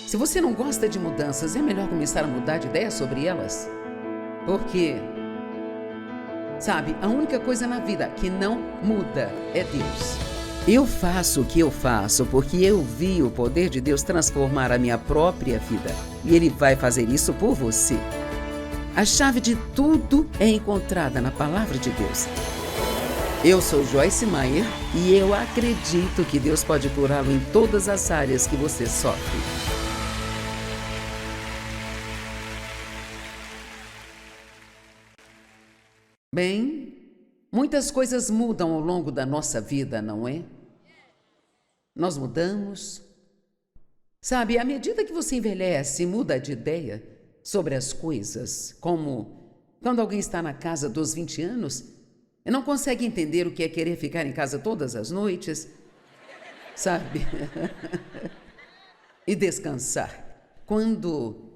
Se você não gosta de mudanças, é melhor começar a mudar de ideia sobre elas. Porque, sabe, a única coisa na vida que não muda é Deus. Eu faço o que eu faço porque eu vi o poder de Deus transformar a minha própria vida. E Ele vai fazer isso por você. A chave de tudo é encontrada na Palavra de Deus. Eu sou Joyce Meyer e eu acredito que Deus pode curá-lo em todas as áreas que você sofre. Bem, muitas coisas mudam ao longo da nossa vida, não é? Nós mudamos. Sabe, à medida que você envelhece, muda de ideia sobre as coisas, como quando alguém está na casa dos 20 anos e não consegue entender o que é querer ficar em casa todas as noites, sabe? E descansar. Quando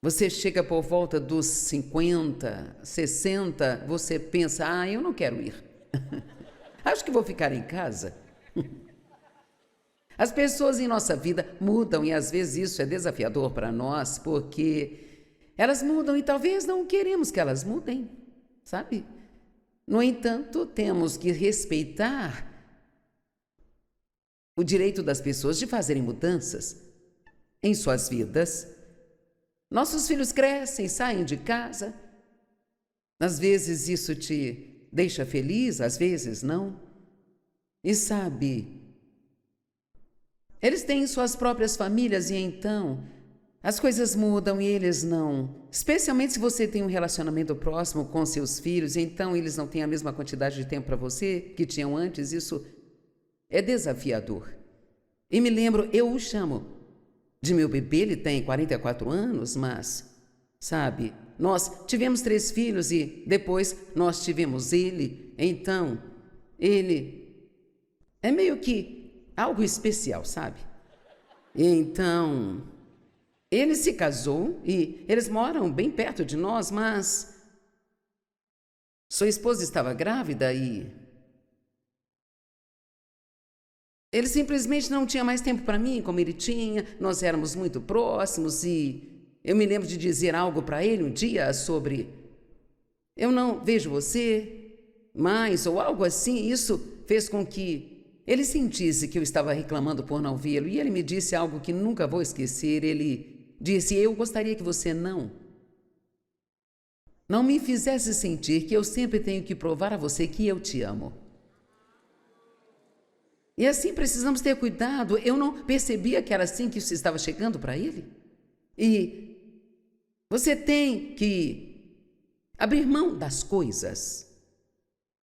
você chega por volta dos 50, 60, você pensa, eu não quero ir. Acho que vou ficar em casa. As pessoas em nossa vida mudam e às vezes isso é desafiador para nós, porque elas mudam e talvez não queremos que elas mudem, sabe? No entanto, temos que respeitar o direito das pessoas de fazerem mudanças em suas vidas. Nossos filhos crescem, saem de casa. Às vezes isso te deixa feliz, às vezes não. E sabe, eles têm suas próprias famílias e então as coisas mudam e eles não. Especialmente se você tem um relacionamento próximo com seus filhos, e então eles não têm a mesma quantidade de tempo para você que tinham antes. Isso é desafiador. E me lembro, eu o chamo de meu bebê, ele tem 44 anos, mas, sabe, nós tivemos 3 filhos e depois nós tivemos ele. Então, ele é meio que algo especial, sabe? E então, ele se casou e eles moram bem perto de nós, mas sua esposa estava grávida e ele simplesmente não tinha mais tempo para mim, como ele tinha. Nós éramos muito próximos e eu me lembro de dizer algo para ele um dia sobre eu não vejo você mais, ou algo assim. Isso fez com que ele sentisse que eu estava reclamando por não vê-lo. E ele me disse algo que nunca vou esquecer. Ele disse, eu gostaria que você não me fizesse sentir que eu sempre tenho que provar a você que eu te amo. E assim precisamos ter cuidado. Eu não percebia que era assim que isso estava chegando para ele. E você tem que abrir mão das coisas.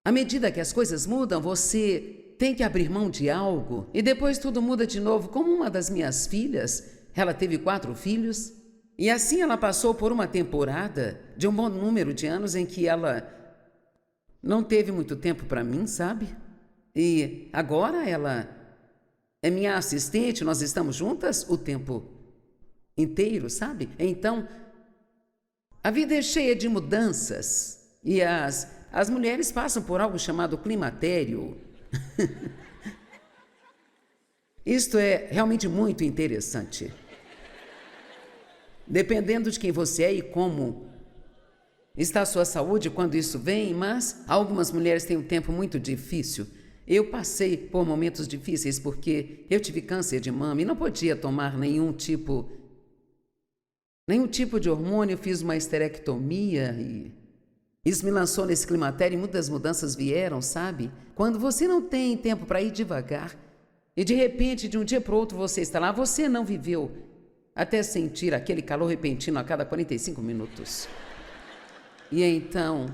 À medida que as coisas mudam, você tem que abrir mão de algo. E depois tudo muda de novo. Como uma das minhas filhas, ela teve 4 filhos. E assim ela passou por uma temporada de um bom número de anos em que ela não teve muito tempo para mim, sabe? E agora ela é minha assistente, nós estamos juntas o tempo inteiro, sabe? Então, a vida é cheia de mudanças e as mulheres passam por algo chamado climatério. Isto é realmente muito interessante. Dependendo de quem você é e como está a sua saúde quando isso vem, mas algumas mulheres têm um tempo muito difícil. Eu passei por momentos difíceis porque eu tive câncer de mama e não podia tomar nenhum tipo de hormônio. Eu fiz uma esterectomia e isso me lançou nesse climatério e muitas mudanças vieram, sabe? Quando você não tem tempo para ir devagar e de repente, de um dia para o outro, você está lá, você não viveu até sentir aquele calor repentino a cada 45 minutos. E então,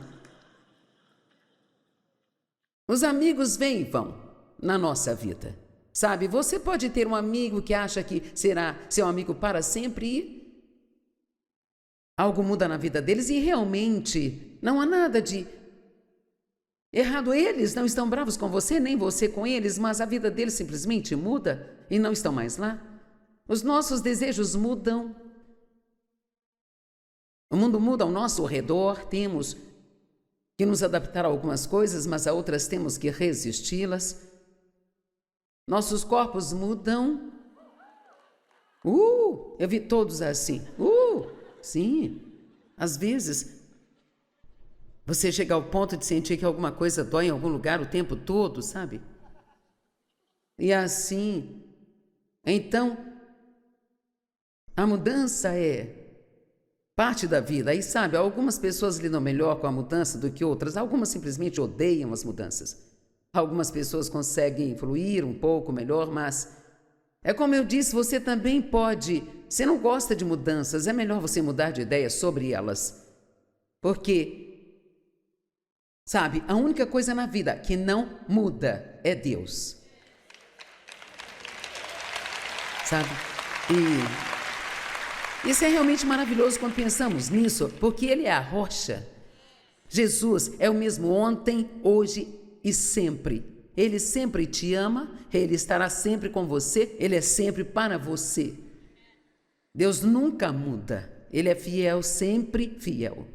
os amigos vêm e vão na nossa vida, sabe? Você pode ter um amigo que acha que será seu amigo para sempre e algo muda na vida deles e realmente não há nada de errado. Eles não estão bravos com você, nem você com eles, mas a vida deles simplesmente muda e não estão mais lá. Os nossos desejos mudam. O mundo muda ao nosso redor, temos que nos adaptar a algumas coisas, mas a outras temos que resisti-las. Nossos corpos mudam Eu vi todos assim. Sim. Às vezes, você chega ao ponto de sentir que alguma coisa dói em algum lugar o tempo todo, sabe? E assim, então, a mudança é parte da vida. Aí, sabe, algumas pessoas lidam melhor com a mudança do que outras. Algumas simplesmente odeiam as mudanças. Algumas pessoas conseguem fluir um pouco melhor, mas é como eu disse, você também pode. Você não gosta de mudanças, é melhor você mudar de ideia sobre elas. Porque, sabe, a única coisa na vida que não muda é Deus. Sabe? E isso é realmente maravilhoso quando pensamos nisso, porque Ele é a rocha. Jesus é o mesmo ontem, hoje e sempre. Ele sempre te ama, Ele estará sempre com você, Ele é sempre para você. Deus nunca muda, Ele é fiel, sempre fiel.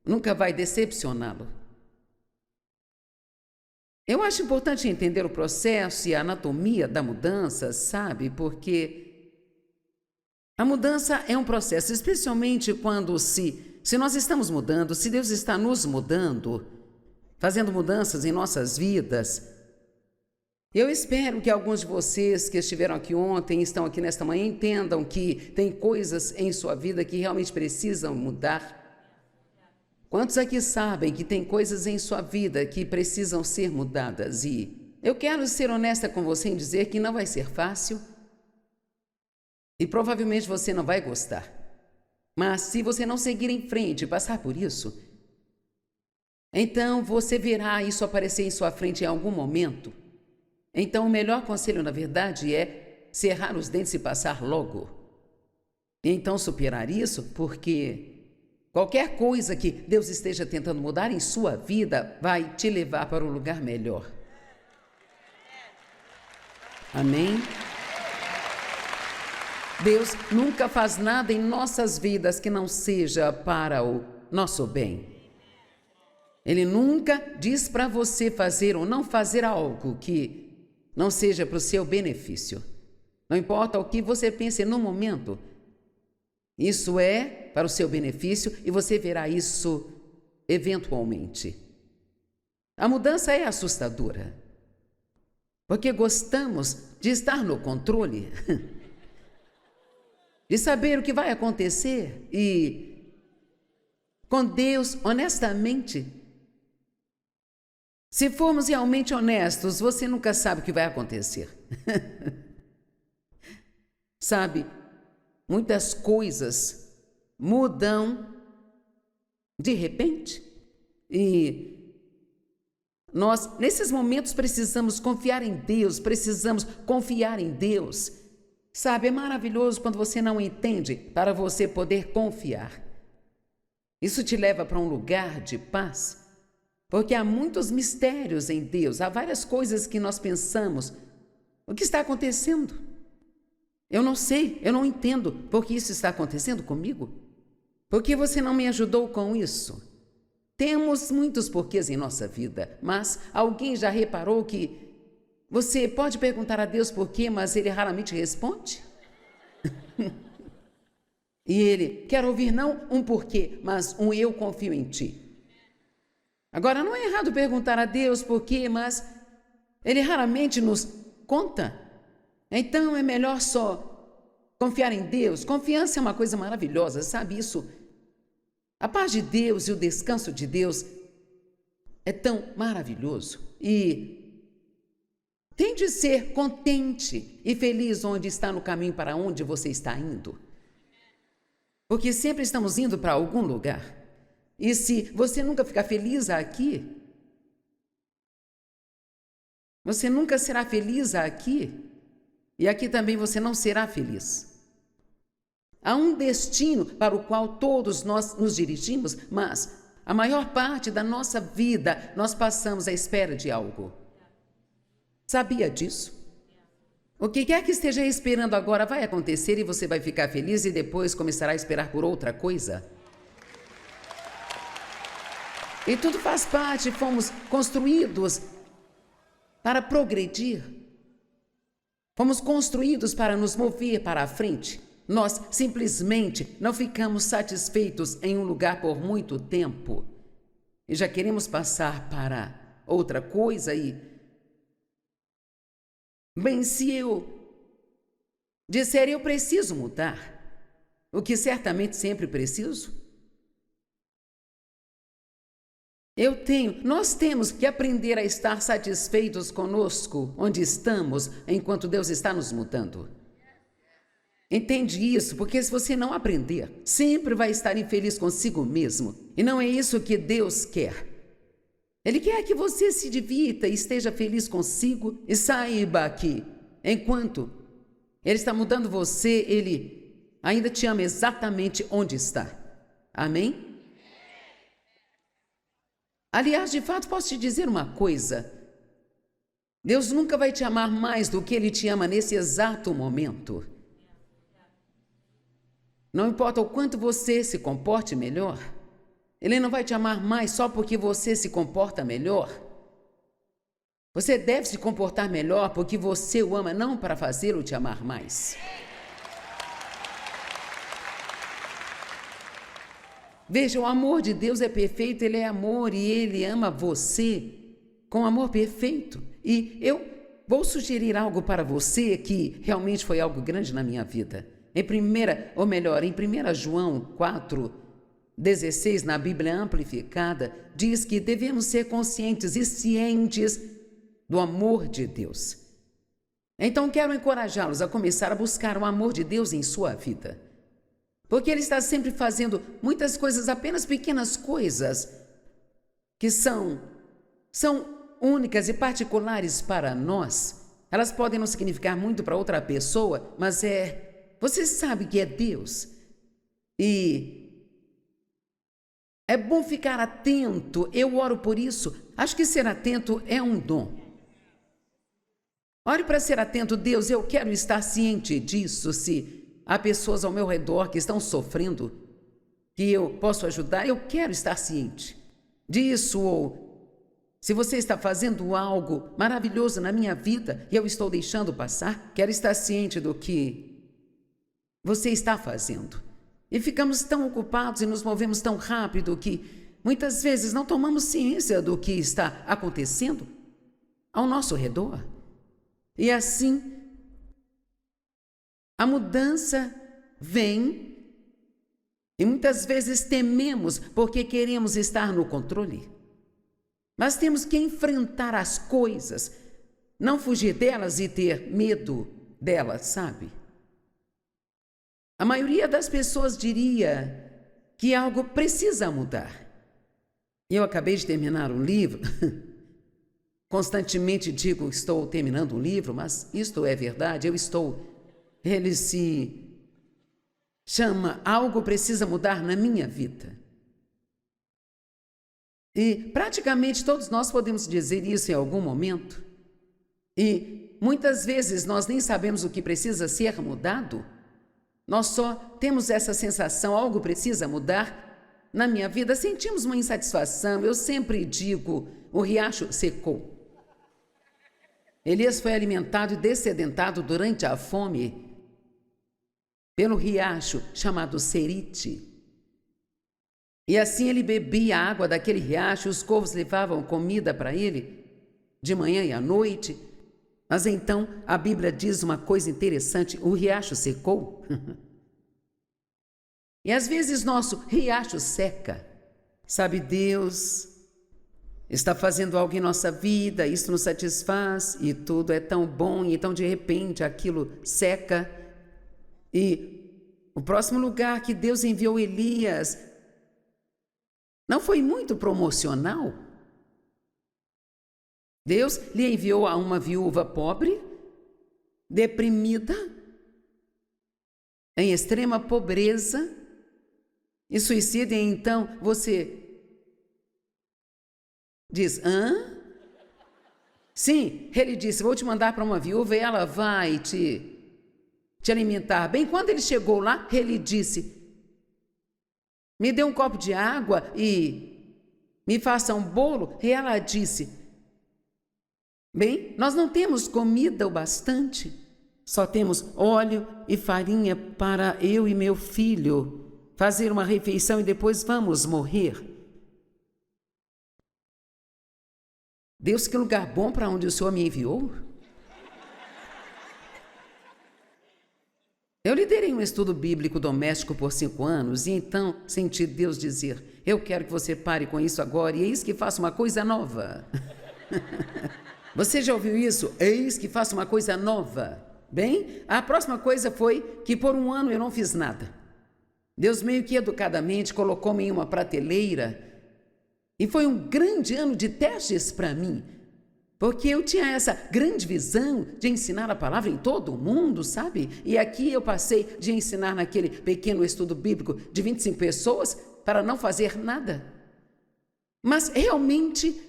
Nunca vai decepcioná-lo. Eu acho importante entender o processo e a anatomia da mudança, sabe? Porque a mudança é um processo, especialmente quando se nós estamos mudando, se Deus está nos mudando, fazendo mudanças em nossas vidas. Eu espero que alguns de vocês que estiveram aqui ontem, estão aqui nesta manhã, entendam que tem coisas em sua vida que realmente precisam mudar. Quantos aqui sabem que tem coisas em sua vida que precisam ser mudadas? E eu quero ser honesta com você em dizer que não vai ser fácil e provavelmente você não vai gostar. Mas se você não seguir em frente e passar por isso, então você verá isso aparecer em sua frente em algum momento. Então o melhor conselho, na verdade, é cerrar os dentes e passar logo. E então superar isso, porque qualquer coisa que Deus esteja tentando mudar em sua vida vai te levar para um lugar melhor. Amém? Deus nunca faz nada em nossas vidas que não seja para o nosso bem. Ele nunca diz para você fazer ou não fazer algo que não seja para o seu benefício. Não importa o que você pense no momento, isso é para o seu benefício e você verá isso eventualmente. A mudança é assustadora, porque gostamos de estar no controle, de saber o que vai acontecer e, com Deus, honestamente, se formos realmente honestos, você nunca sabe o que vai acontecer. Sabe, muitas coisas mudam de repente e nós, nesses momentos, precisamos confiar em Deus, precisamos confiar em Deus. Sabe, é maravilhoso quando você não entende para você poder confiar. Isso te leva para um lugar de paz. Porque há muitos mistérios em Deus, há várias coisas que nós pensamos. O que está acontecendo? Eu não sei, eu não entendo por que isso está acontecendo comigo. Por que você não me ajudou com isso? Temos muitos porquês em nossa vida, mas alguém já reparou que você pode perguntar a Deus por quê, mas Ele raramente responde? E Ele quer ouvir não um porquê, mas um eu confio em Ti. Agora, não é errado perguntar a Deus por quê, mas Ele raramente nos conta. Então, é melhor só confiar em Deus. Confiança é uma coisa maravilhosa, sabe isso? A paz de Deus e o descanso de Deus é tão maravilhoso. E tem de ser contente e feliz onde está no caminho para onde você está indo. Porque sempre estamos indo para algum lugar. E se você nunca ficar feliz aqui, você nunca será feliz aqui, e aqui também você não será feliz. Há um destino para o qual todos nós nos dirigimos, mas a maior parte da nossa vida nós passamos à espera de algo. Sabia disso? O que quer que esteja esperando agora vai acontecer e você vai ficar feliz e depois começará a esperar por outra coisa. E tudo faz parte, fomos construídos para progredir. Fomos construídos para nos mover para a frente. Nós simplesmente não ficamos satisfeitos em um lugar por muito tempo e já queremos passar para outra coisa Bem, se eu disser eu preciso mudar, o que certamente sempre preciso, nós temos que aprender a estar satisfeitos conosco, onde estamos, enquanto Deus está nos mudando. Entende isso? Porque se você não aprender, sempre vai estar infeliz consigo mesmo. E não é isso que Deus quer. Ele quer que você se divirta e esteja feliz consigo e saiba que, enquanto Ele está mudando você, Ele ainda te ama exatamente onde está. Amém? Aliás, de fato, posso te dizer uma coisa. Deus nunca vai te amar mais do que Ele te ama nesse exato momento. Não importa o quanto você se comporte melhor, Ele não vai te amar mais só porque você se comporta melhor. Você deve se comportar melhor porque você o ama, não para fazê-lo te amar mais. Veja, o amor de Deus é perfeito, Ele é amor e Ele ama você com amor perfeito. E eu vou sugerir algo para você que realmente foi algo grande na minha vida. Em 1 João 4:16, na Bíblia Amplificada, diz que devemos ser conscientes e cientes do amor de Deus. Então, quero encorajá-los a começar a buscar o amor de Deus em sua vida. Porque Ele está sempre fazendo muitas coisas, apenas pequenas coisas, que são únicas e particulares para nós. Elas podem não significar muito para outra pessoa, mas você sabe que é Deus. E é bom ficar atento, eu oro por isso. Acho que ser atento é um dom. Ore para ser atento, Deus, eu quero estar ciente disso, se há pessoas ao meu redor que estão sofrendo, que eu posso ajudar, eu quero estar ciente disso. Ou se você está fazendo algo maravilhoso na minha vida e eu estou deixando passar, quero estar ciente do que você está fazendo. E ficamos tão ocupados e nos movemos tão rápido que muitas vezes não tomamos ciência do que está acontecendo ao nosso redor. E assim, a mudança vem e muitas vezes tememos porque queremos estar no controle. Mas temos que enfrentar as coisas, não fugir delas e ter medo delas, sabe? A maioria das pessoas diria que algo precisa mudar. Eu acabei de terminar um livro. Constantemente digo que estou terminando um livro, mas isto é verdade, ele se chama Algo Precisa Mudar na Minha Vida. E praticamente todos nós podemos dizer isso em algum momento. E muitas vezes nós nem sabemos o que precisa ser mudado. Nós só temos essa sensação, algo precisa mudar na minha vida. Sentimos uma insatisfação. Eu sempre digo, o riacho secou. Elias foi alimentado e dessedentado durante a fome pelo riacho chamado Cerite. E assim ele bebia a água daquele riacho, os corvos levavam comida para ele de manhã e à noite. Mas então a Bíblia diz uma coisa interessante, o riacho secou. E às vezes nosso riacho seca. Sabe, Deus está fazendo algo em nossa vida, isso nos satisfaz e tudo é tão bom, e então de repente aquilo seca. E o próximo lugar que Deus enviou Elias não foi muito promocional. Deus lhe enviou a uma viúva pobre, deprimida, em extrema pobreza e suicida, e então você diz, hã? Sim, ele disse, vou te mandar para uma viúva e ela vai te alimentar. Bem, quando ele chegou lá, ele disse, me dê um copo de água e me faça um bolo. E ela disse, bem, nós não temos comida o bastante. Só temos óleo e farinha para eu e meu filho fazer uma refeição e depois vamos morrer. Deus, que lugar bom para onde o Senhor me enviou. Eu liderei um estudo bíblico doméstico por 5 anos e então senti Deus dizer: eu quero que você pare com isso agora e eis que faça uma coisa nova. Você já ouviu isso? Eis que faça uma coisa nova. Bem, a próxima coisa foi que por 1 ano eu não fiz nada. Deus meio que educadamente colocou-me em uma prateleira e foi um grande ano de testes para mim, porque eu tinha essa grande visão de ensinar a palavra em todo o mundo, sabe? E aqui eu passei de ensinar naquele pequeno estudo bíblico de 25 pessoas para não fazer nada. Mas realmente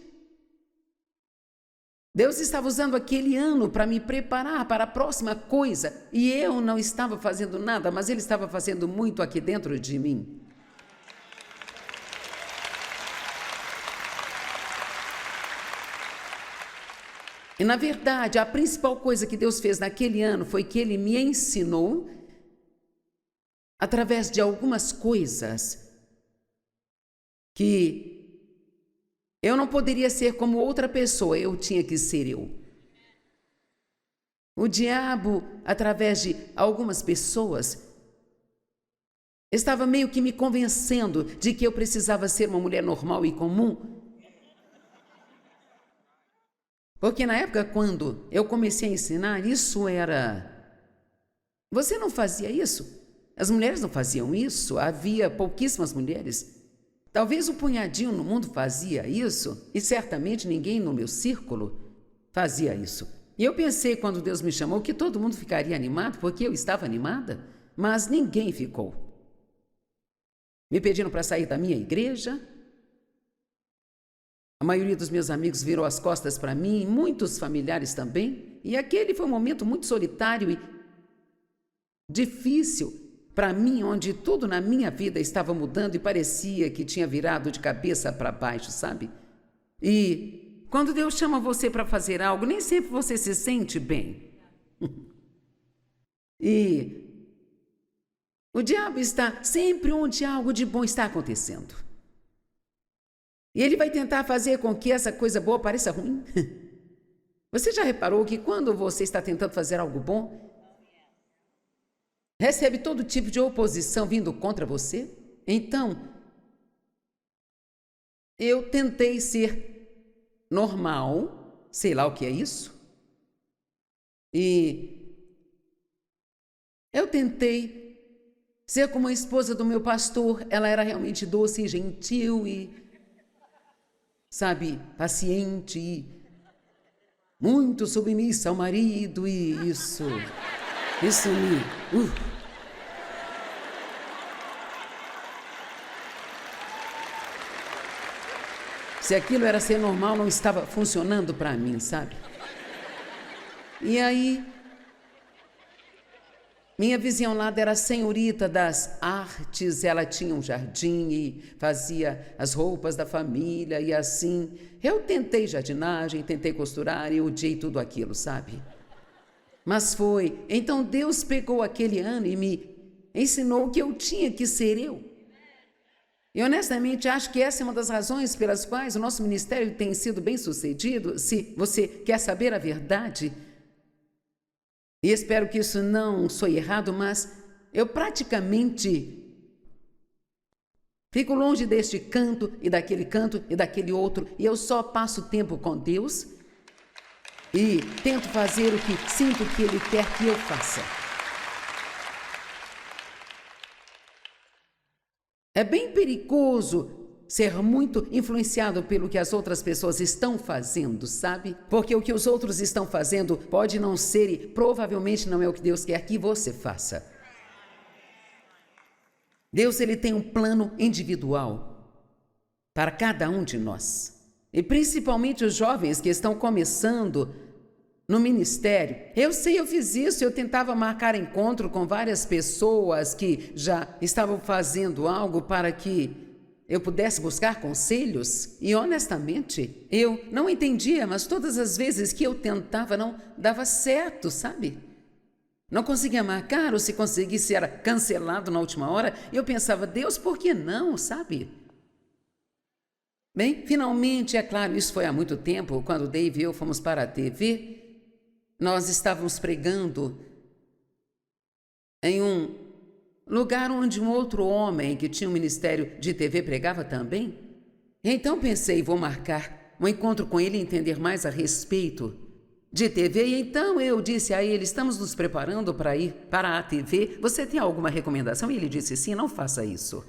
Deus estava usando aquele ano para me preparar para a próxima coisa e eu não estava fazendo nada, mas Ele estava fazendo muito aqui dentro de mim. E, na verdade, a principal coisa que Deus fez naquele ano foi que Ele me ensinou, através de algumas coisas, que eu não poderia ser como outra pessoa, eu tinha que ser eu. O diabo, através de algumas pessoas, estava meio que me convencendo de que eu precisava ser uma mulher normal e comum. Porque na época, quando eu comecei a ensinar, isso era... Você não fazia isso? As mulheres não faziam isso? Havia pouquíssimas mulheres. Talvez um punhadinho no mundo fazia isso, e certamente ninguém no meu círculo fazia isso. E eu pensei, quando Deus me chamou, que todo mundo ficaria animado, porque eu estava animada, mas ninguém ficou. Me pediram para sair da minha igreja. A maioria dos meus amigos virou as costas para mim, muitos familiares também, e aquele foi um momento muito solitário e difícil para mim, onde tudo na minha vida estava mudando e parecia que tinha virado de cabeça para baixo, sabe? E quando Deus chama você para fazer algo, nem sempre você se sente bem. E o diabo está sempre onde algo de bom está acontecendo. E ele vai tentar fazer com que essa coisa boa pareça ruim. Você já reparou que quando você está tentando fazer algo bom, recebe todo tipo de oposição vindo contra você? Então, eu tentei ser normal, sei lá o que é isso, e eu tentei ser como a esposa do meu pastor. Ela era realmente doce e gentil e, sabe, paciente e muito submissa ao marido, e isso me... Se aquilo era ser normal, não estava funcionando para mim, sabe? E aí, minha vizinha ao lado era a senhorita das artes, ela tinha um jardim e fazia as roupas da família e assim. Eu tentei jardinagem, tentei costurar e odiei tudo aquilo, sabe? Mas foi. Então Deus pegou aquele ano e me ensinou que eu tinha que ser eu. E honestamente acho que essa é uma das razões pelas quais o nosso ministério tem sido bem sucedido, se você quer saber a verdade. E espero que isso não soe errado, mas eu praticamente fico longe deste canto e daquele outro, e eu só passo tempo com Deus e tento fazer o que sinto que Ele quer que eu faça. É bem perigoso ser muito influenciado pelo que as outras pessoas estão fazendo, sabe? Porque o que os outros estão fazendo pode não ser e provavelmente não é o que Deus quer que você faça. Deus, Ele tem um plano individual para cada um de nós. E principalmente os jovens que estão começando no ministério. Eu sei, eu fiz isso, eu tentava marcar encontro com várias pessoas que já estavam fazendo algo para que eu pudesse buscar conselhos. E honestamente, eu não entendia, mas todas as vezes que eu tentava não dava certo, sabe? Não conseguia marcar, ou se conseguisse era cancelado na última hora. E eu pensava, Deus, por que não, sabe? Bem, finalmente, é claro, isso foi há muito tempo, quando o Dave e eu fomos para a TV, nós estávamos pregando em um lugar onde um outro homem que tinha um ministério de TV pregava também. Então pensei, vou marcar um encontro com ele e entender mais a respeito de TV. E então eu disse a ele, estamos nos preparando para ir para a TV. Você tem alguma recomendação? E ele disse, sim, não faça isso.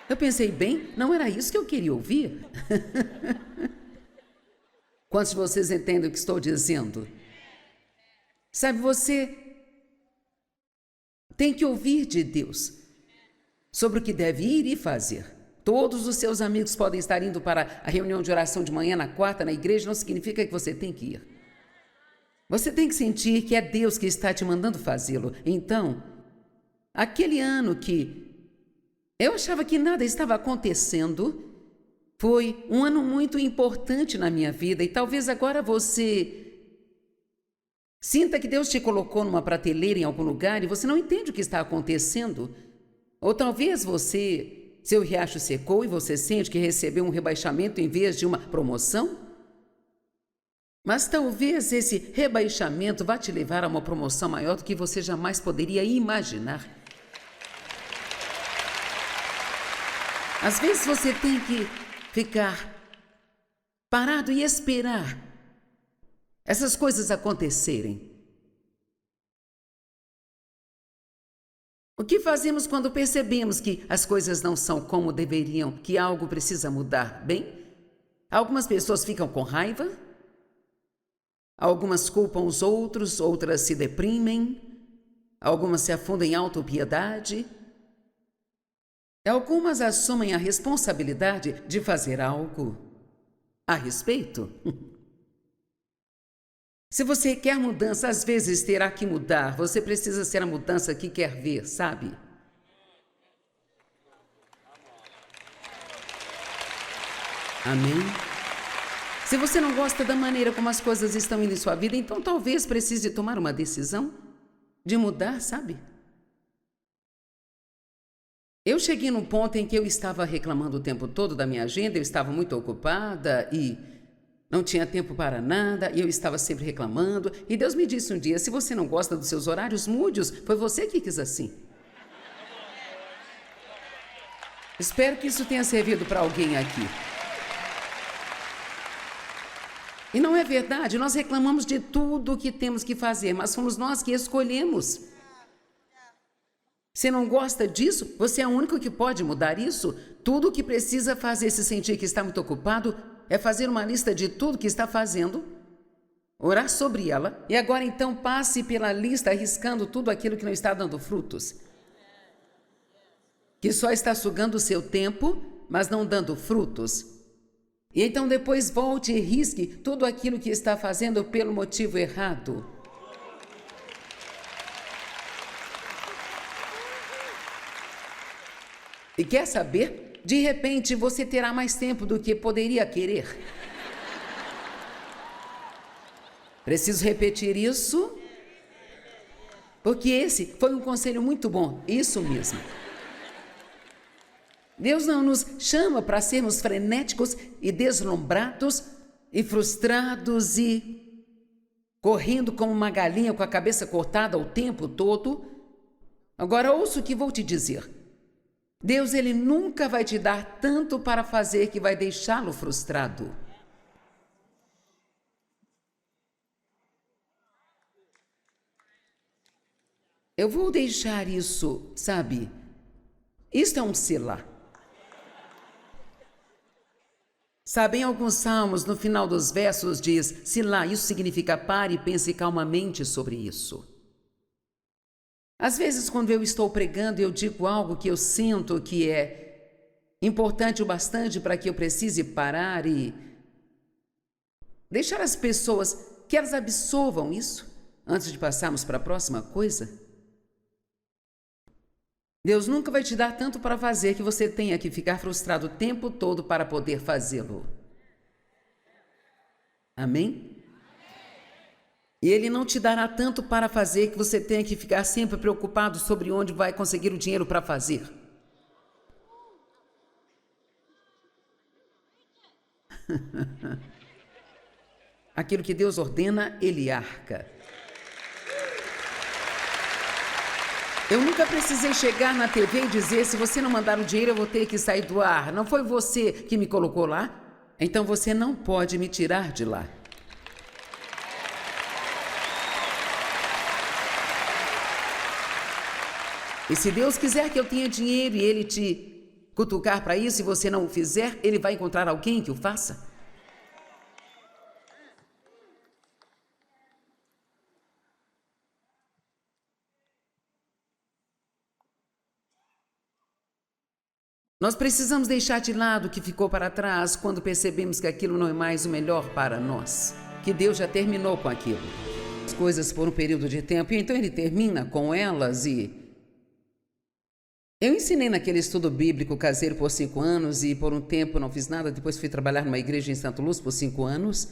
Eu pensei, bem, não era isso que eu queria ouvir. Quantos de vocês entendem o que estou dizendo? Sabe, você tem que ouvir de Deus sobre o que deve ir e fazer. Todos os seus amigos podem estar indo para a reunião de oração de manhã na quarta na igreja, não significa que você tem que ir. Você tem que sentir que é Deus que está te mandando fazê-lo. Então, aquele ano que eu achava que nada estava acontecendo, foi um ano muito importante na minha vida e talvez agora você sinta que Deus te colocou numa prateleira em algum lugar e você não entende o que está acontecendo. Ou talvez seu riacho secou e você sente que recebeu um rebaixamento em vez de uma promoção. Mas talvez esse rebaixamento vá te levar a uma promoção maior do que você jamais poderia imaginar. Às vezes você tem que ficar parado e esperar essas coisas acontecerem. O que fazemos quando percebemos que as coisas não são como deveriam, que algo precisa mudar? Bem, algumas pessoas ficam com raiva, algumas culpam os outros, outras se deprimem, algumas se afundam em autopiedade. Algumas assumem a responsabilidade de fazer algo a respeito. Se você quer mudança, às vezes terá que mudar. Você precisa ser a mudança que quer ver, sabe? Amém? Se você não gosta da maneira como as coisas estão indo em sua vida, então talvez precise tomar uma decisão de mudar, sabe? Eu cheguei num ponto em que eu estava reclamando o tempo todo da minha agenda, eu estava muito ocupada e não tinha tempo para nada, e eu estava sempre reclamando. E Deus me disse um dia, se você não gosta dos seus horários, mude-os. Foi você que quis assim. Espero que isso tenha servido para alguém aqui. E não é verdade, nós reclamamos de tudo o que temos que fazer, mas fomos nós que escolhemos. Você não gosta disso? Você é o único que pode mudar isso? Tudo o que precisa fazer se sentir que está muito ocupado é fazer uma lista de tudo que está fazendo, orar sobre ela, e agora então passe pela lista arriscando tudo aquilo que não está dando frutos, que só está sugando o seu tempo, mas não dando frutos. E então depois volte e risque tudo aquilo que está fazendo pelo motivo errado. E quer saber? De repente você terá mais tempo do que poderia querer. Preciso repetir isso, porque esse foi um conselho muito bom, isso mesmo. Deus não nos chama para sermos frenéticos e deslumbrados e frustrados e correndo como uma galinha com a cabeça cortada o tempo todo. Agora ouça o que vou te dizer. Deus, ele nunca vai te dar tanto para fazer que vai deixá-lo frustrado. Eu vou deixar isso, sabe? Isto é um selá. Sabe, em alguns salmos, no final dos versos diz, selá, isso significa pare e pense calmamente sobre isso. Às vezes, quando eu estou pregando, eu digo algo que eu sinto que é importante o bastante para que eu precise parar e deixar as pessoas que elas absorvam isso antes de passarmos para a próxima coisa. Deus nunca vai te dar tanto para fazer que você tenha que ficar frustrado o tempo todo para poder fazê-lo. Amém? E Ele não te dará tanto para fazer que você tenha que ficar sempre preocupado sobre onde vai conseguir o dinheiro para fazer. Aquilo que Deus ordena, Ele arca. Eu nunca precisei chegar na TV e dizer: se você não mandar o dinheiro, eu vou ter que sair do ar. Não foi você que me colocou lá? Então você não pode me tirar de lá. E se Deus quiser que eu tenha dinheiro e Ele te cutucar para isso, e você não o fizer, Ele vai encontrar alguém que o faça. Nós precisamos deixar de lado o que ficou para trás quando percebemos que aquilo não é mais o melhor para nós, que Deus já terminou com aquilo. As coisas por um período de tempo, e então Ele termina com elas. E eu ensinei naquele estudo bíblico caseiro por 5 anos e por um tempo não fiz nada. Depois fui trabalhar numa igreja em Santo Luz por 5 anos.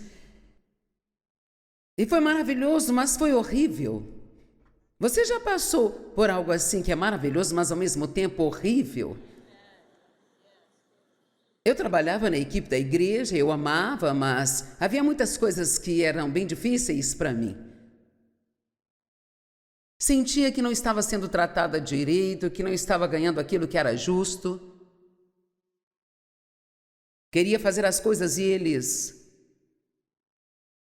E foi maravilhoso, mas foi horrível. Você já passou por algo assim que é maravilhoso, mas ao mesmo tempo horrível? Eu trabalhava na equipe da igreja, eu amava, mas havia muitas coisas que eram bem difíceis para mim. Sentia que não estava sendo tratada direito, que não estava ganhando aquilo que era justo. Queria fazer as coisas e eles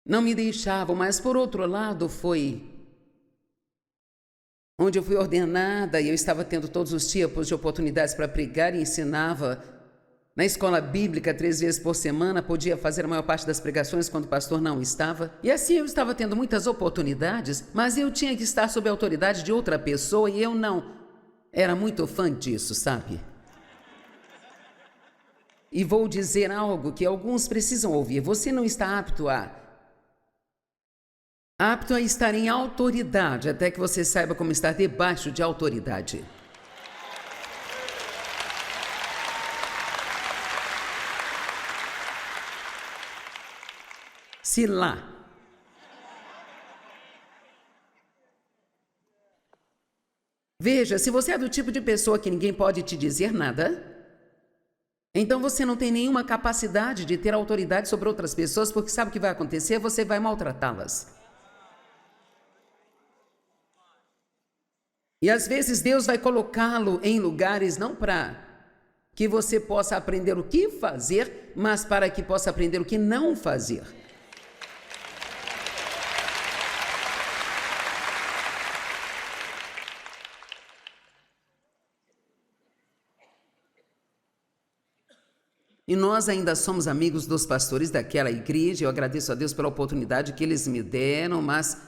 não me deixavam, mas por outro lado foi onde eu fui ordenada e eu estava tendo todos os tipos de oportunidades para pregar e ensinava na escola bíblica 3 vezes por semana, podia fazer a maior parte das pregações quando o pastor não estava. E assim eu estava tendo muitas oportunidades, mas eu tinha que estar sob a autoridade de outra pessoa e eu não era muito fã disso, sabe? E vou dizer algo que alguns precisam ouvir. Você não está apto a estar em autoridade até que você saiba como estar debaixo de autoridade. Se lá veja, se você é do tipo de pessoa que ninguém pode te dizer nada, então você não tem nenhuma capacidade de ter autoridade sobre outras pessoas, porque sabe o que vai acontecer? Você vai maltratá-las. E às vezes Deus vai colocá-lo em lugares não para que você possa aprender o que fazer, mas para que possa aprender o que não fazer. E nós ainda somos amigos dos pastores daquela igreja. Eu agradeço a Deus pela oportunidade que eles me deram, mas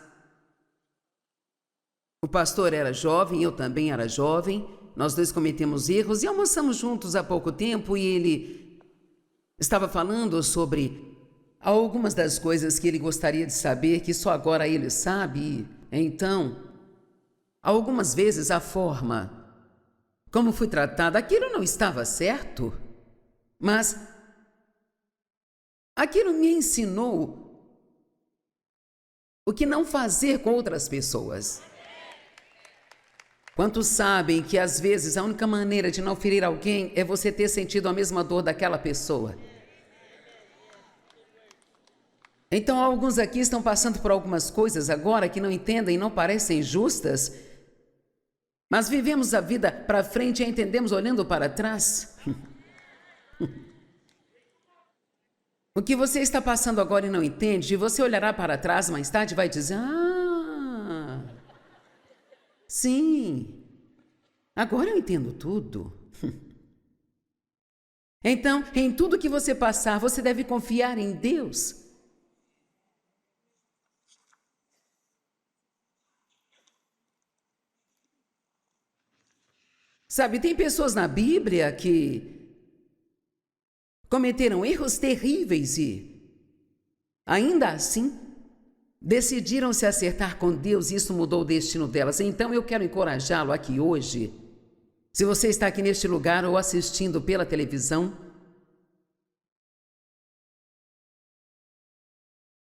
o pastor era jovem, eu também era jovem. Nós dois cometemos erros e almoçamos juntos há pouco tempo e ele estava falando sobre algumas das coisas que ele gostaria de saber, que só agora ele sabe. Então, algumas vezes a forma como fui tratada, aquilo não estava certo. Mas aquilo me ensinou o que não fazer com outras pessoas. Quantos sabem que às vezes a única maneira de não ferir alguém é você ter sentido a mesma dor daquela pessoa? Então alguns aqui estão passando por algumas coisas agora que não entendem e não parecem justas, mas vivemos a vida para frente e a entendemos olhando para trás. O que você está passando agora e não entende, você olhará para trás mais tarde e vai dizer: ah, sim, agora eu entendo tudo. Então, em tudo que você passar, você deve confiar em Deus. Sabe, tem pessoas na Bíblia que cometeram erros terríveis e, ainda assim, decidiram se acertar com Deus e isso mudou o destino delas. Então eu quero encorajá-lo aqui hoje. Se você está aqui neste lugar ou assistindo pela televisão,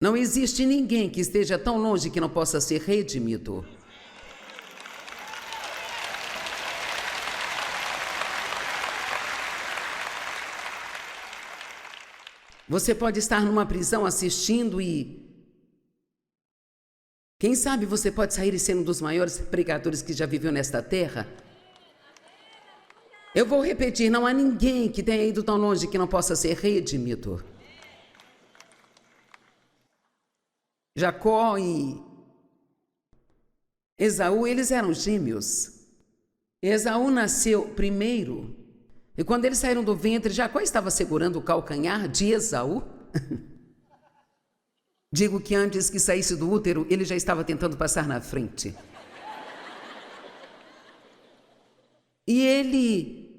Não existe ninguém que esteja tão longe que não possa ser redimido. Você pode estar numa prisão assistindo e... quem sabe você pode sair e ser um dos maiores pregadores que já viveu nesta terra? Eu vou repetir, não há ninguém que tenha ido tão longe que não possa ser redimido. Jacó e Esaú, eles eram gêmeos. Esaú nasceu primeiro. E quando eles saíram do ventre, Jacó estava segurando o calcanhar de Esaú. Digo que antes que saísse do útero, ele já estava tentando passar na frente. E ele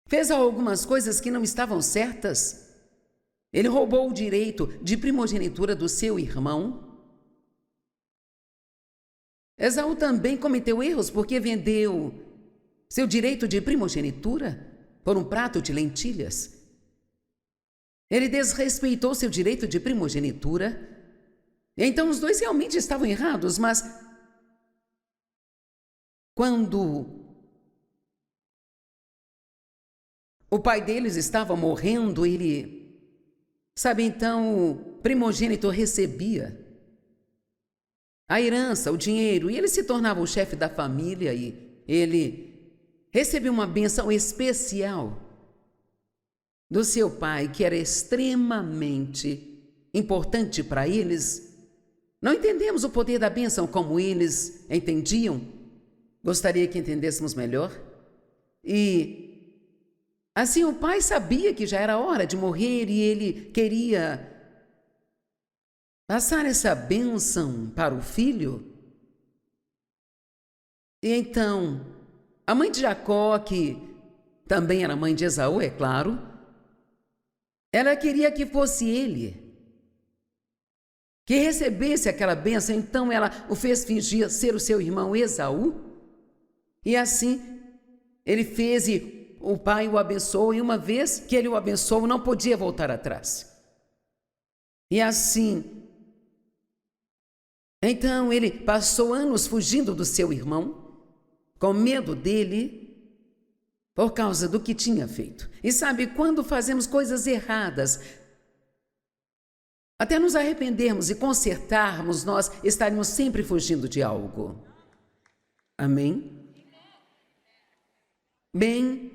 fez algumas coisas que não estavam certas. Ele roubou o direito de primogenitura do seu irmão. Esaú também cometeu erros porque vendeu seu direito de primogenitura por um prato de lentilhas. Ele desrespeitou seu direito de primogenitura. Então os dois realmente estavam errados, mas quando o pai deles estava morrendo, então o primogênito recebia a herança, o dinheiro, e ele se tornava o chefe da família e ele recebeu uma bênção especial do seu pai, que era extremamente importante para eles. Não entendemos o poder da bênção como eles entendiam. Gostaria que entendêssemos melhor. E assim o pai sabia que já era hora de morrer e ele queria passar essa bênção para o filho. E então, a mãe de Jacó, que também era mãe de Esaú, é claro, ela queria que fosse ele que recebesse aquela bênção. Então ela o fez fingir ser o seu irmão Esaú. E assim ele fez e o pai o abençoou. E uma vez que ele o abençoou, não podia voltar atrás. E assim, então ele passou anos fugindo do seu irmão, com medo dele, por causa do que tinha feito. E sabe, quando fazemos coisas erradas, até nos arrependermos e consertarmos, nós estaremos sempre fugindo de algo. Amém? Bem,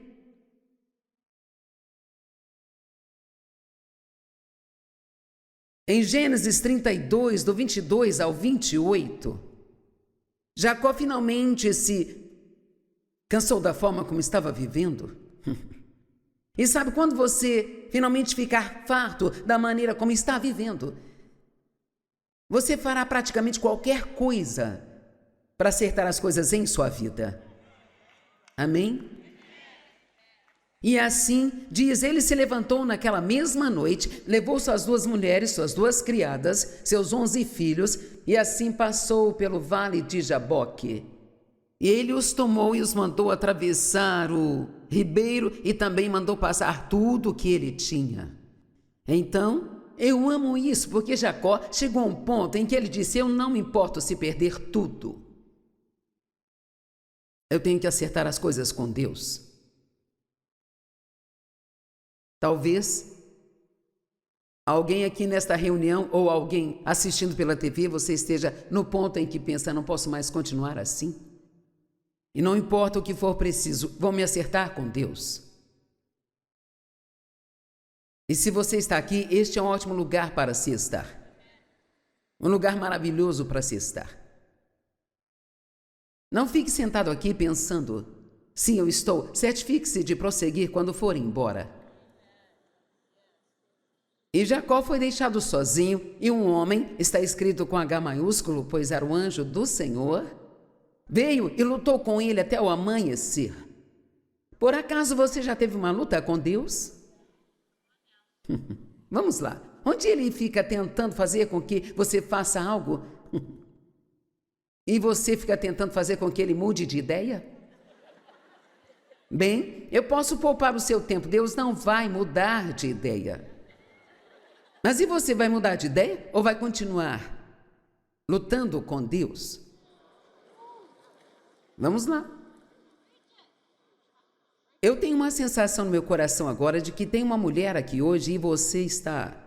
em Gênesis 32, do 22 ao 28, Jacó finalmente se cansou da forma como estava vivendo. E sabe, quando você finalmente ficar farto da maneira como está vivendo, você fará praticamente qualquer coisa para acertar as coisas em sua vida. Amém? E assim, diz, ele se levantou naquela mesma noite, levou suas 2 mulheres, suas 2 criadas, seus 11 filhos, e assim passou pelo vale de Jaboque. E ele os tomou e os mandou atravessar o ribeiro e também mandou passar tudo o que ele tinha. Então, eu amo isso, porque Jacó chegou a um ponto em que ele disse: eu não me importo se perder tudo. Eu tenho que acertar as coisas com Deus. Talvez alguém aqui nesta reunião ou alguém assistindo pela TV, você esteja no ponto em que pensa: não posso mais continuar assim. E não importa o que for preciso, vou me acertar com Deus. E se você está aqui, este é um ótimo lugar para se estar. Um lugar maravilhoso para se estar. Não fique sentado aqui pensando: sim, eu estou. Certifique-se de prosseguir quando for embora. E Jacó foi deixado sozinho, e um homem, está escrito com H maiúsculo, pois era o anjo do Senhor, veio e lutou com ele até o amanhecer. Por acaso você já teve uma luta com Deus? Vamos lá. Onde ele fica tentando fazer com que você faça algo e você fica tentando fazer com que ele mude de ideia? Bem, eu posso poupar o seu tempo. Deus não vai mudar de ideia. Mas e você vai mudar de ideia ou vai continuar lutando com Deus? Vamos lá. Eu tenho uma sensação no meu coração agora de que tem uma mulher aqui hoje e você está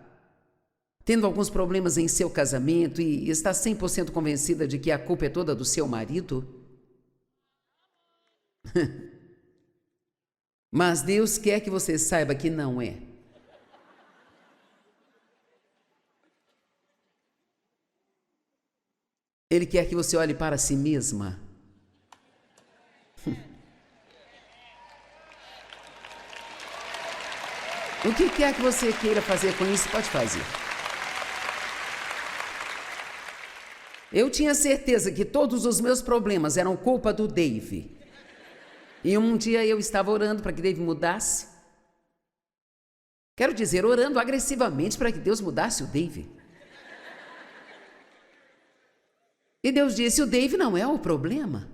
tendo alguns problemas em seu casamento e está 100% convencida de que a culpa é toda do seu marido. Mas Deus quer que você saiba que não é. Ele quer que você olhe para si mesma. O que quer que você queira fazer com isso, pode fazer. Eu tinha certeza que todos os meus problemas eram culpa do Dave. E um dia eu estava orando para que Dave mudasse. Quero dizer, orando agressivamente para que Deus mudasse o Dave. E Deus disse, o Dave não é o problema.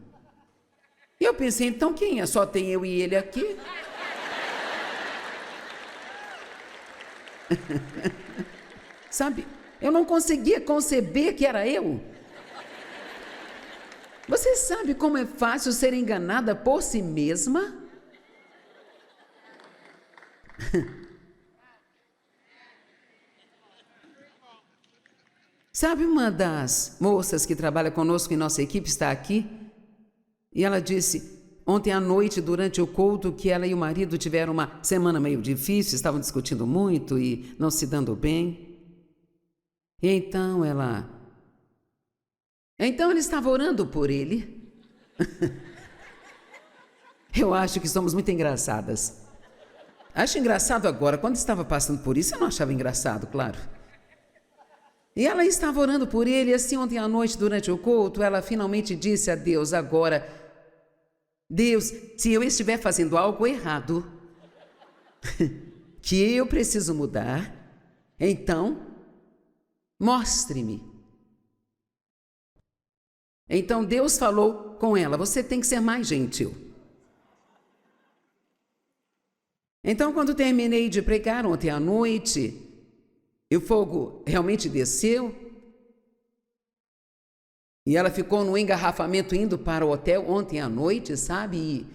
E eu pensei, então quem é? Só tem eu e ele aqui? Sabe, eu não conseguia conceber que era eu. Você sabe como é fácil ser enganada por si mesma? Sabe, uma das moças que trabalha conosco em nossa equipe está aqui e ela disse ontem à noite, durante o culto, que ela e o marido tiveram uma semana meio difícil, estavam discutindo muito e não se dando bem. E então ele estava orando por ele. Eu acho que somos muito engraçadas. Acho engraçado agora, quando estava passando por isso, eu não achava engraçado, claro. E ela estava orando por ele, e assim ontem à noite, durante o culto, ela finalmente disse a Deus, agora, Deus, se eu estiver fazendo algo errado, que eu preciso mudar, então, mostre-me. Então Deus falou com ela, você tem que ser mais gentil. Então, quando terminei de pregar ontem à noite, e o fogo realmente desceu, e ela ficou no engarrafamento indo para o hotel ontem à noite, sabe? E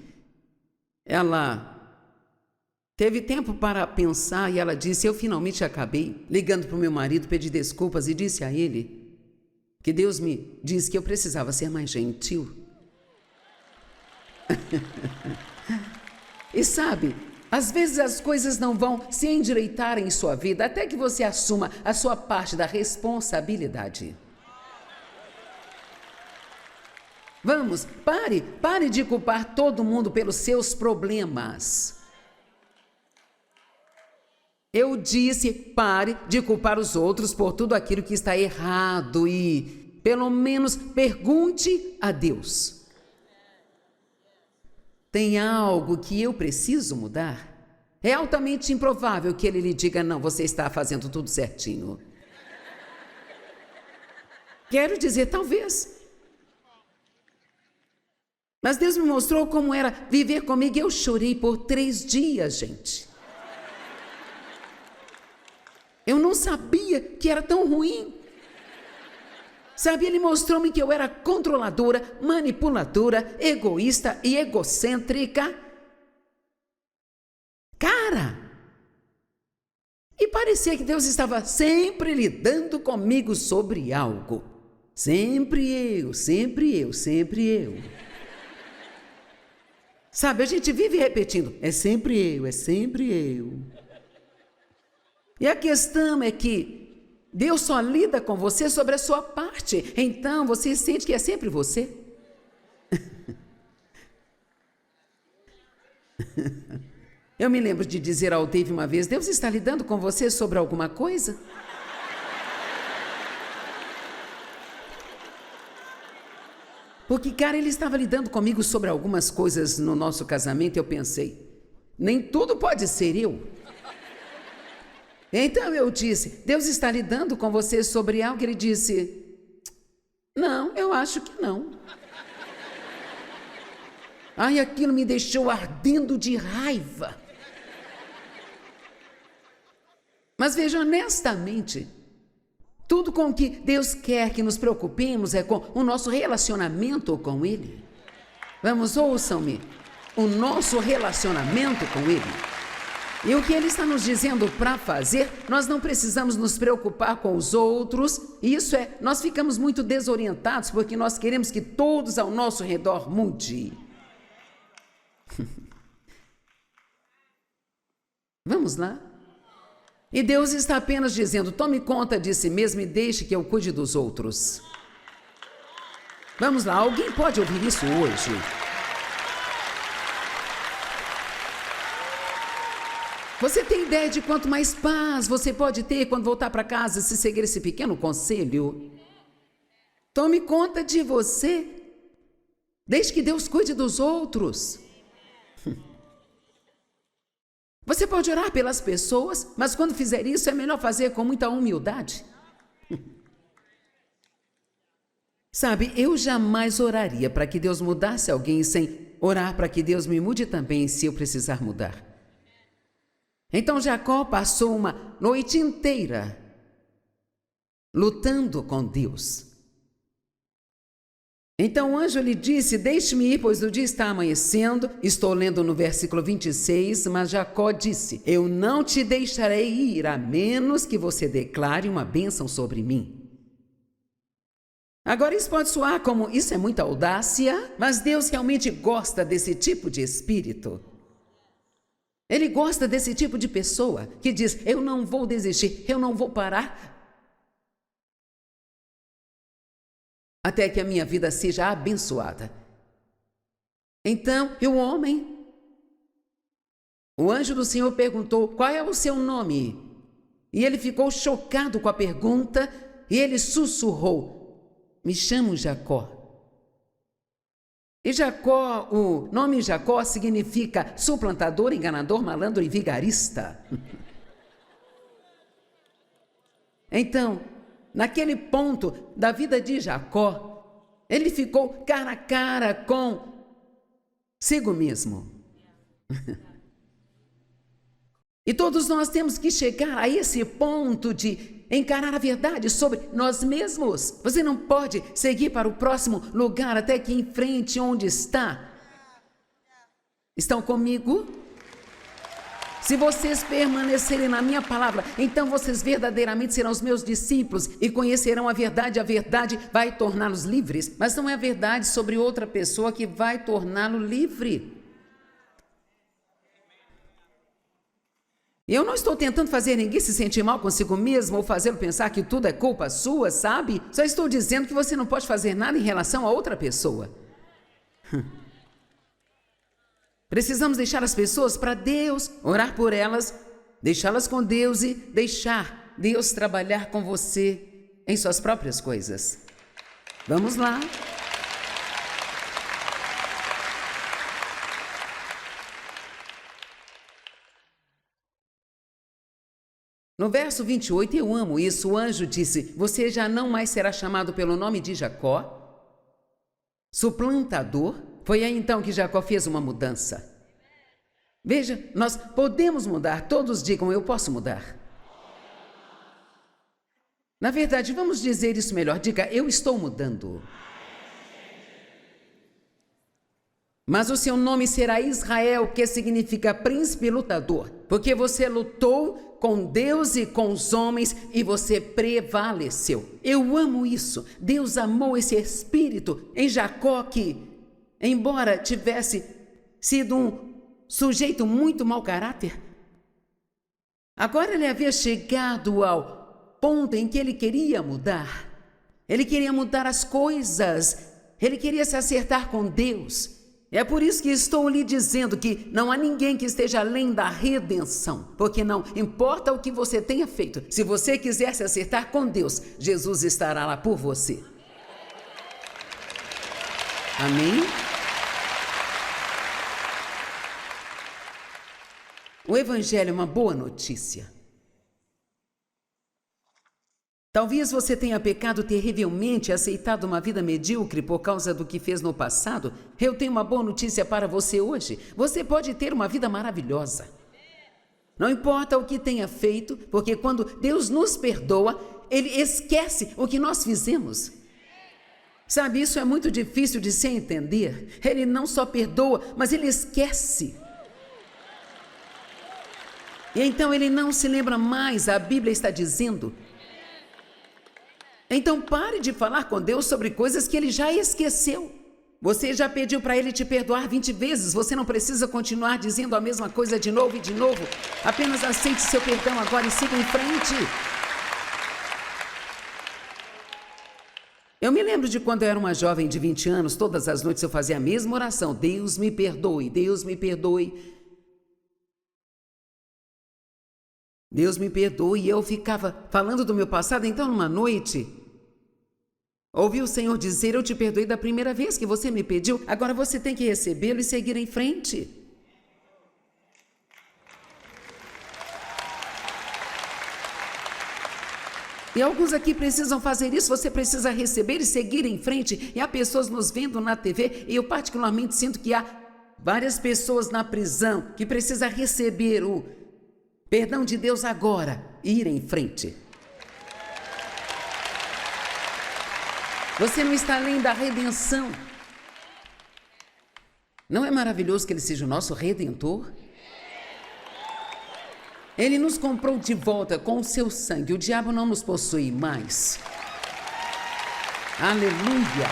ela teve tempo para pensar e ela disse, eu finalmente acabei ligando para o meu marido, pedi desculpas e disse a ele que Deus me disse que eu precisava ser mais gentil. E sabe, às vezes as coisas não vão se endireitar em sua vida até que você assuma a sua parte da responsabilidade. Vamos, pare de culpar todo mundo pelos seus problemas. Eu disse, pare de culpar os outros por tudo aquilo que está errado e, pelo menos, pergunte a Deus. Tem algo que eu preciso mudar? É altamente improvável que ele lhe diga, não, você está fazendo tudo certinho. Quero dizer, talvez. Mas Deus me mostrou como era viver comigo e eu chorei por 3 dias, gente. Eu não sabia que era tão ruim. Sabe, ele mostrou-me que eu era controladora, manipuladora, egoísta e egocêntrica. Cara! E parecia que Deus estava sempre lidando comigo sobre algo. Sempre eu, sempre eu, sempre eu. Sabe, a gente vive repetindo, é sempre eu, é sempre eu. E a questão é que Deus só lida com você sobre a sua parte. Então, você sente que é sempre você. Eu me lembro de dizer ao Dave uma vez, Deus está lidando com você sobre alguma coisa? Porque, cara, ele estava lidando comigo sobre algumas coisas no nosso casamento e eu pensei, nem tudo pode ser eu. Então eu disse, Deus está lidando com você sobre algo? Ele disse, não, eu acho que não. Ai, aquilo me deixou ardendo de raiva. Mas veja, honestamente, tudo com que Deus quer que nos preocupemos é com o nosso relacionamento com Ele. Vamos, ouçam-me, o nosso relacionamento com Ele. E o que Ele está nos dizendo para fazer, nós não precisamos nos preocupar com os outros. Isso é, nós ficamos muito desorientados porque nós queremos que todos ao nosso redor mudem. Vamos lá? E Deus está apenas dizendo, tome conta de si mesmo e deixe que eu cuide dos outros. Vamos lá, alguém pode ouvir isso hoje? Você tem ideia de quanto mais paz você pode ter quando voltar para casa se seguir esse pequeno conselho? Tome conta de você. Deixe que Deus cuide dos outros. Você pode orar pelas pessoas, mas quando fizer isso é melhor fazer com muita humildade. Sabe, eu jamais oraria para que Deus mudasse alguém sem orar para que Deus me mude também se eu precisar mudar. Então Jacó passou uma noite inteira lutando com Deus. Então o anjo lhe disse, deixe-me ir, pois o dia está amanhecendo. Estou lendo no versículo 26, mas Jacó disse, eu não te deixarei ir, a menos que você declare uma bênção sobre mim. Agora isso pode soar como, isso é muita audácia, mas Deus realmente gosta desse tipo de espírito. Ele gosta desse tipo de pessoa que diz, eu não vou desistir, eu não vou parar até que a minha vida seja abençoada. Então, o anjo do Senhor perguntou, qual é o seu nome? E ele ficou chocado com a pergunta e ele sussurrou, me chamo Jacó. E Jacó, o nome Jacó significa suplantador, enganador, malandro e vigarista. Então, naquele ponto da vida de Jacó, ele ficou cara a cara consigo mesmo. E todos nós temos que chegar a esse ponto de encarar a verdade sobre nós mesmos. Você não pode seguir para o próximo lugar até que enfrente onde está. Estão comigo? Se vocês permanecerem na minha palavra, então vocês verdadeiramente serão os meus discípulos e conhecerão a verdade vai torná-los livres. Mas não é a verdade sobre outra pessoa que vai torná-lo livre. E eu não estou tentando fazer ninguém se sentir mal consigo mesmo ou fazê-lo pensar que tudo é culpa sua, sabe? Só estou dizendo que você não pode fazer nada em relação a outra pessoa. Precisamos deixar as pessoas para Deus, orar por elas, deixá-las com Deus e deixar Deus trabalhar com você em suas próprias coisas. Vamos lá. No verso 28, eu amo isso, o anjo disse, você já não mais será chamado pelo nome de Jacó, suplantador. Foi aí então que Jacó fez uma mudança. Veja, nós podemos mudar, todos digam, eu posso mudar. Na verdade, vamos dizer isso melhor, diga, eu estou mudando. Mas o seu nome será Israel, que significa príncipe lutador, porque você lutou com Deus e com os homens e você prevaleceu. Eu amo isso. Deus amou esse espírito em Jacó que, embora tivesse sido um sujeito muito mau caráter, agora ele havia chegado ao ponto em que ele queria mudar. Ele queria mudar as coisas. Ele queria se acertar com Deus. É por isso que estou lhe dizendo que não há ninguém que esteja além da redenção, porque não importa o que você tenha feito, se você quiser se acertar com Deus, Jesus estará lá por você. Amém? O Evangelho é uma boa notícia. Talvez você tenha pecado terrivelmente e aceitado uma vida medíocre por causa do que fez no passado. Eu tenho uma boa notícia para você hoje. Você pode ter uma vida maravilhosa. Não importa o que tenha feito, porque quando Deus nos perdoa, Ele esquece o que nós fizemos. Sabe, isso é muito difícil de se entender. Ele não só perdoa, mas Ele esquece. E então Ele não se lembra mais, a Bíblia está dizendo. Então pare de falar com Deus sobre coisas que Ele já esqueceu. Você já pediu para Ele te perdoar 20 vezes, você não precisa continuar dizendo a mesma coisa de novo e de novo. Apenas aceite seu perdão agora e siga em frente. Eu me lembro de quando eu era uma jovem de 20 anos, todas as noites eu fazia a mesma oração: Deus me perdoe, Deus me perdoe. Deus me perdoe. E eu ficava falando do meu passado. Então, numa noite, ouvi o Senhor dizer: eu te perdoei da primeira vez que você me pediu, agora você tem que recebê-lo e seguir em frente. E alguns aqui precisam fazer isso, você precisa receber e seguir em frente. E há pessoas nos vendo na TV, e eu particularmente sinto que há várias pessoas na prisão que precisam receber o perdão de Deus agora e ir em frente. Você não está além da redenção. Não é maravilhoso que Ele seja o nosso Redentor? Ele nos comprou de volta com o seu sangue. O diabo não nos possui mais. Aleluia!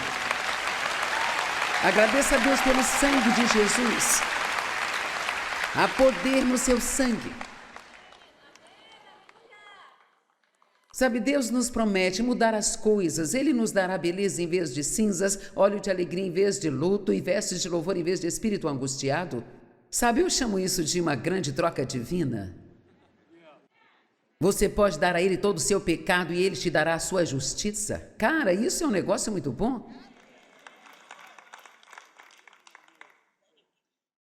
Agradeça a Deus pelo sangue de Jesus. Há poder no seu sangue. Sabe, Deus nos promete mudar as coisas. Ele nos dará beleza em vez de cinzas, óleo de alegria em vez de luto e vestes de louvor em vez de espírito angustiado. Sabe, eu chamo isso de uma grande troca divina. Você pode dar a Ele todo o seu pecado e Ele te dará a sua justiça. Cara, isso é um negócio muito bom.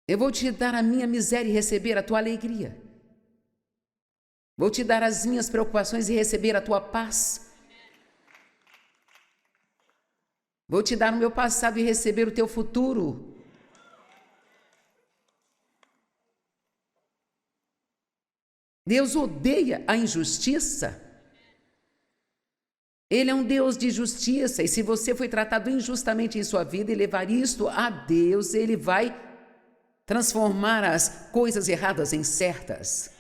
Eu vou te dar a minha miséria e receber a tua alegria. Vou te dar as minhas preocupações e receber a tua paz. Vou te dar o meu passado e receber o teu futuro. Deus odeia a injustiça. Ele é um Deus de justiça, e se você foi tratado injustamente em sua vida e levar isto a Deus, Ele vai transformar as coisas erradas em certas.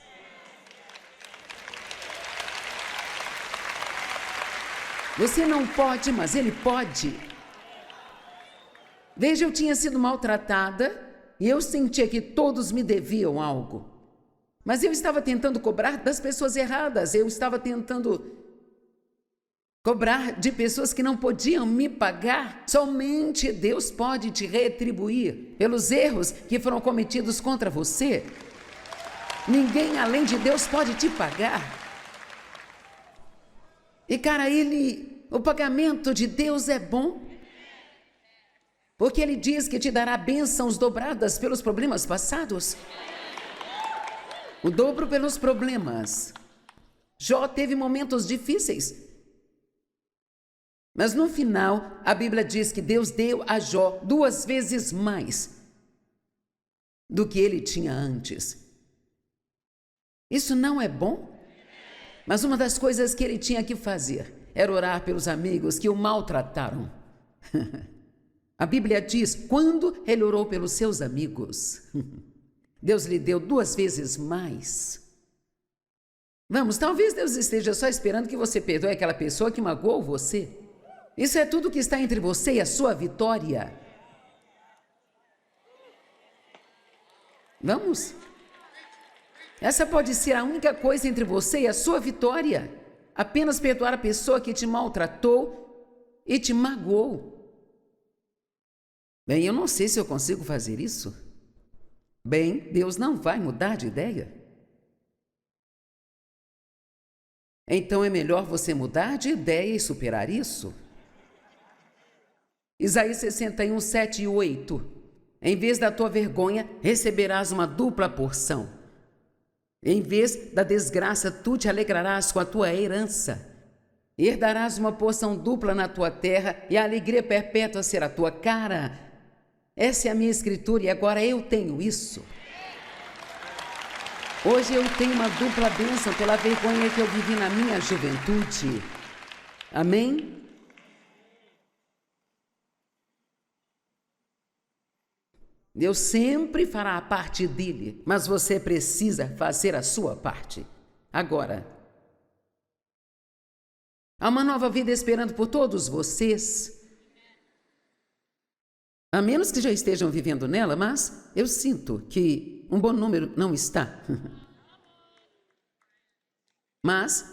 Você não pode, mas Ele pode. Veja, eu tinha sido maltratada e eu sentia que todos me deviam algo. Mas eu estava tentando cobrar das pessoas erradas, eu estava tentando cobrar de pessoas que não podiam me pagar. Somente Deus pode te retribuir pelos erros que foram cometidos contra você. Ninguém além de Deus pode te pagar. E cara, o pagamento de Deus é bom, porque Ele diz que te dará bênçãos dobradas pelos problemas passados. O dobro pelos problemas. Jó teve momentos difíceis. Mas no final, a Bíblia diz que Deus deu a Jó 2 vezes mais do que ele tinha antes. Isso não é bom? Mas uma das coisas que ele tinha que fazer era orar pelos amigos que o maltrataram. A Bíblia diz, quando ele orou pelos seus amigos, Deus lhe deu 2 vezes mais. Vamos, talvez Deus esteja só esperando que você perdoe aquela pessoa que magoou você. Isso é tudo que está entre você e a sua vitória. Vamos? Essa pode ser a única coisa entre você e a sua vitória. Apenas perdoar a pessoa que te maltratou e te magoou. Bem, eu não sei se eu consigo fazer isso. Bem, Deus não vai mudar de ideia. Então é melhor você mudar de ideia e superar isso. Isaías 61, 7 e 8. Em vez da tua vergonha, receberás uma dupla porção. Em vez da desgraça, tu te alegrarás com a tua herança. Herdarás uma porção dupla na tua terra e a alegria perpétua será a tua cara. Essa é a minha escritura e agora eu tenho isso. Hoje eu tenho uma dupla bênção pela vergonha que eu vivi na minha juventude. Amém? Deus sempre fará a parte dele, mas você precisa fazer a sua parte. Agora, há uma nova vida esperando por todos vocês. A menos que já estejam vivendo nela, mas eu sinto que um bom número não está. Mas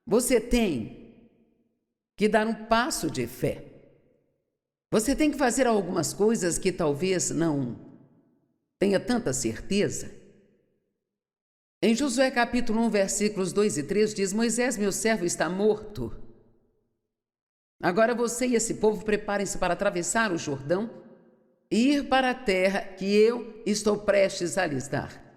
você tem que dar um passo de fé. Você tem que fazer algumas coisas que talvez não tenha tanta certeza. Em Josué capítulo 1, versículos 2 e 3 diz: Moisés, meu servo, está morto. Agora você e esse povo preparem-se para atravessar o Jordão e ir para a terra que eu estou prestes a lhes dar.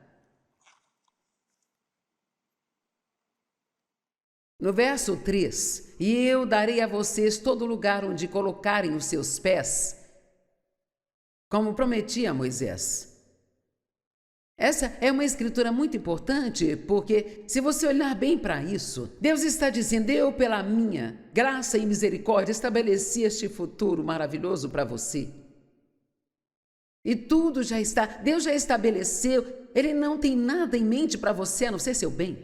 No verso 3, e eu darei a vocês todo lugar onde colocarem os seus pés, como prometi a Moisés. Essa é uma escritura muito importante, porque se você olhar bem para isso, Deus está dizendo: eu, pela minha graça e misericórdia, estabeleci este futuro maravilhoso para você. E tudo já está, Deus já estabeleceu, Ele não tem nada em mente para você, a não ser seu bem.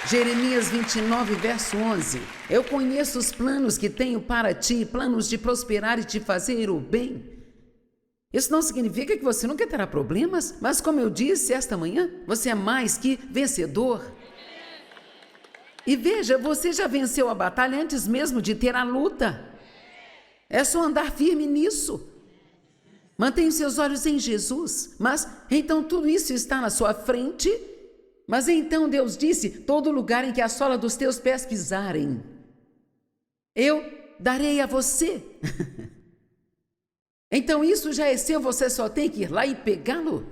Jeremias 29, verso 11. Eu conheço os planos que tenho para ti, planos de prosperar e de fazer o bem. Isso não significa que você nunca terá problemas, mas como eu disse esta manhã, você é mais que vencedor. E veja, você já venceu a batalha antes mesmo de ter a luta. É só andar firme nisso. Mantenha os seus olhos em Jesus. Mas então tudo isso está na sua frente. Mas então Deus disse: todo lugar em que a sola dos teus pés pisarem, eu darei a você. Então isso já é seu, você só tem que ir lá e pegá-lo.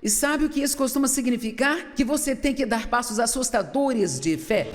E sabe o que isso costuma significar? Que você tem que dar passos assustadores de fé.